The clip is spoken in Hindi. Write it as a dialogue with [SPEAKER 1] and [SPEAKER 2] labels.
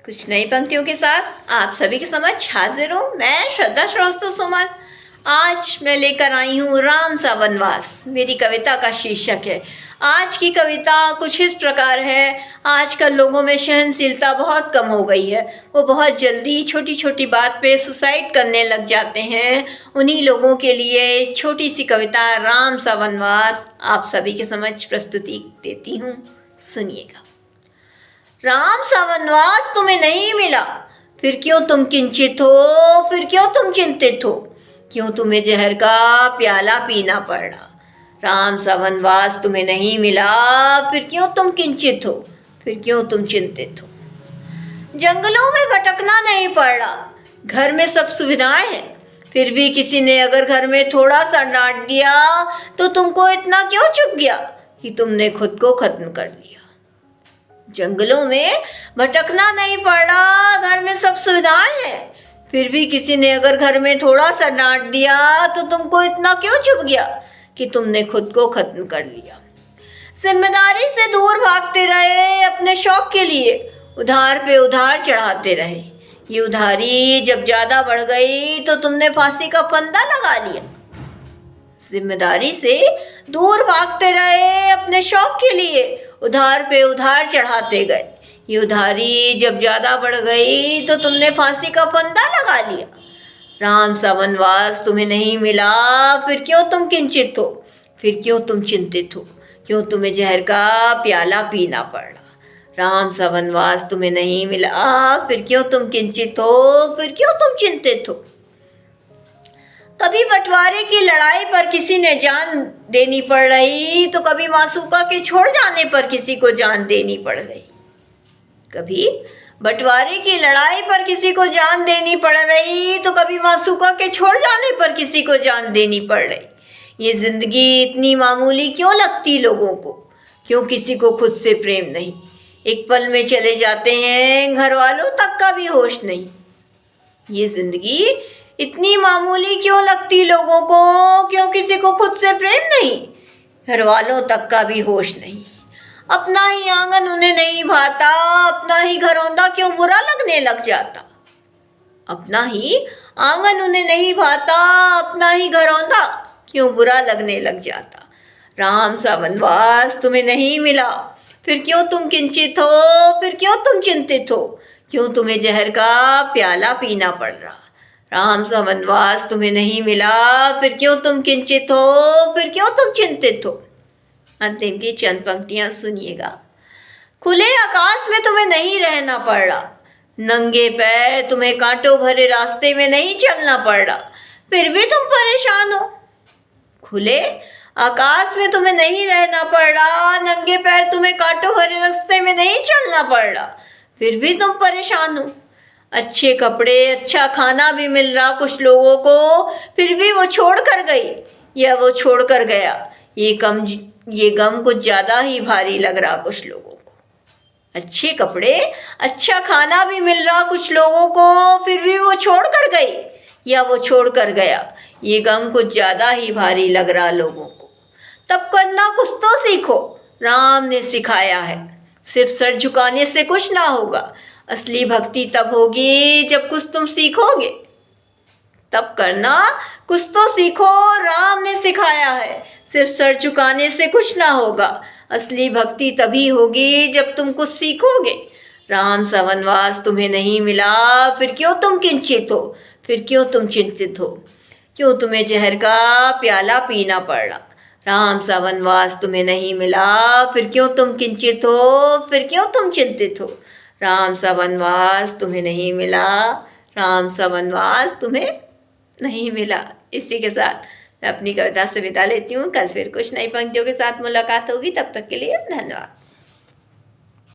[SPEAKER 1] कुछ नई पंक्तियों के साथ आप सभी के समक्ष हाजिर हूँ मैं श्रद्धा श्रीवास्तव सुमन। आज मैं लेकर आई हूँ राम सा वनवास। मेरी कविता का शीर्षक है। आज की कविता कुछ इस प्रकार है। आजकल लोगों में सहनशीलता बहुत कम हो गई है। वो बहुत जल्दी छोटी छोटी बात पे सुसाइड करने लग जाते हैं। उन्हीं लोगों के लिए छोटी सी कविता राम सा वनवास आप सभी के समक्ष प्रस्तुति देती हूँ, सुनिएगा। राम सा वनवास तुम्हें नहीं मिला, फिर क्यों तुम किंचित हो, फिर क्यों तुम चिंतित हो, क्यों तुम्हें जहर का प्याला पीना पड़ा। राम सा वनवास तुम्हें नहीं मिला, फिर क्यों तुम किंचित हो, फिर क्यों तुम चिंतित हो। जंगलों में भटकना नहीं पड़ रहा, घर में सब सुविधाएं हैं, फिर भी किसी ने अगर घर में थोड़ा सा डांट दिया तो तुमको इतना क्यों चुप गया कि तुमने खुद को खत्म कर लिया। जंगलों में भटकना नहीं पड़ रहा, घर में सब सुविधाएं हैं, फिर भी किसी ने अगर घर में थोड़ा सा डांट दिया तो तुमको इतना क्यों चुप गया कि तुमने खुद को खत्म कर लिया। जिम्मेदारी से दूर भागते रहे, अपने शौक के लिए उधार पे उधार चढ़ाते रहे। ये उधारी जब ज़्यादा बढ़ गई तो तुमने फांसी का फंदा लगा लिया। जिम्मेदारी से दूर भागते रहे, अपने शौक के लिए उधार पे उधार चढ़ाते गए। ये उधारी जब ज़्यादा बढ़ गई तो तुमने फांसी का फंदा लगा लिया। राम सा वनवास तुम्हें नहीं मिला, फिर क्यों तुम किंचित हो, फिर क्यों तुम चिंतित हो, क्यों तुम्हें जहर का प्याला पीना पड़ा। राम सा वनवास तुम्हें नहीं मिला, फिर क्यों तुम किंचित हो, फिर क्यों तुम चिंतित हो। कभी बंटवारे की लड़ाई पर किसी ने जान देनी पड़ रही तो कभी मासूका के छोड़ जाने पर किसी को जान देनी पड़ रही। कभी बंटवारे की लड़ाई पर किसी को जान देनी पड़ रही तो कभी मासूका के छोड़ जाने पर किसी को जान देनी पड़ रही। ये जिंदगी इतनी मामूली क्यों लगती लोगों को, क्यों किसी को खुद से प्रेम नहीं। एक पल में चले जाते हैं, घर वालों तक का भी होश नहीं। ये जिंदगी इतनी मामूली क्यों लगती लोगों को, क्यों किसी को खुद से प्रेम नहीं, घर वालों तक का भी होश नहीं। अपना ही आंगन उन्हें नहीं भाता, अपना ही घरौंदा क्यों बुरा लगने लग जाता। अपना ही आंगन उन्हें नहीं भाता, अपना ही घरौंदा क्यों बुरा लगने लग जाता। राम सा वनवास तुम्हें नहीं मिला, फिर क्यों तुम किंचित हो, फिर क्यों तुम चिंतित हो, क्यों तुम्हें जहर का प्याला पीना पड़ रहा। राम सा वनवास तुम्हें नहीं मिला, फिर क्यों तुम किंचित हो, फिर क्यों तुम चिंतित हो। अंतिम की चंद पंक्तियां सुनिएगा। खुले आकाश में तुम्हें नहीं रहना पड़ रहा, नंगे पैर तुम्हें कांटों भरे रास्ते में नहीं चलना पड़ रहा, फिर भी तुम परेशान हो। खुले आकाश में तुम्हें नहीं रहना पड़ रहा, नंगे पैर तुम्हें कांटों भरे रास्ते में नहीं चलना पड़ रहा, फिर भी तुम परेशान हो। अच्छे कपड़े, अच्छा खाना भी मिल रहा कुछ लोगों को, फिर भी वो छोड़ कर गई या वो छोड़ कर गया। ये गम कुछ ज़्यादा ही भारी लग रहा कुछ लोगों को। अच्छे कपड़े, अच्छा खाना भी मिल रहा कुछ लोगों को, फिर भी वो छोड़ कर गई या वो छोड़ कर गया। ये गम कुछ ज़्यादा ही भारी लग रहा लोगों को। तब करना कुछ तो सीखो, राम ने सिखाया है। सिर्फ सर झुकाने से कुछ ना होगा, असली भक्ति तब होगी जब कुछ तुम सीखोगे। तब करना कुछ तो सीखो, राम ने सिखाया है। सिर्फ सर झुकाने से कुछ ना होगा, असली भक्ति तभी होगी जब तुम कुछ सीखोगे। राम सा वनवास तुम्हें नहीं मिला, फिर क्यों तुम किंचित हो, फिर क्यों तुम चिंतित हो, क्यों तुम्हें जहर का प्याला पीना पड़ रहा। राम सा वनवास तुम्हें नहीं मिला, फिर क्यों तुम किंचित हो, फिर क्यों तुम चिंतित हो। राम सा वनवास तुम्हें नहीं मिला, राम सा वनवास तुम्हें नहीं मिला। इसी के साथ मैं अपनी कविता से विदा लेती हूँ। कल फिर कुछ नई पंक्तियों के साथ मुलाकात होगी, तब तक के लिए धन्यवाद।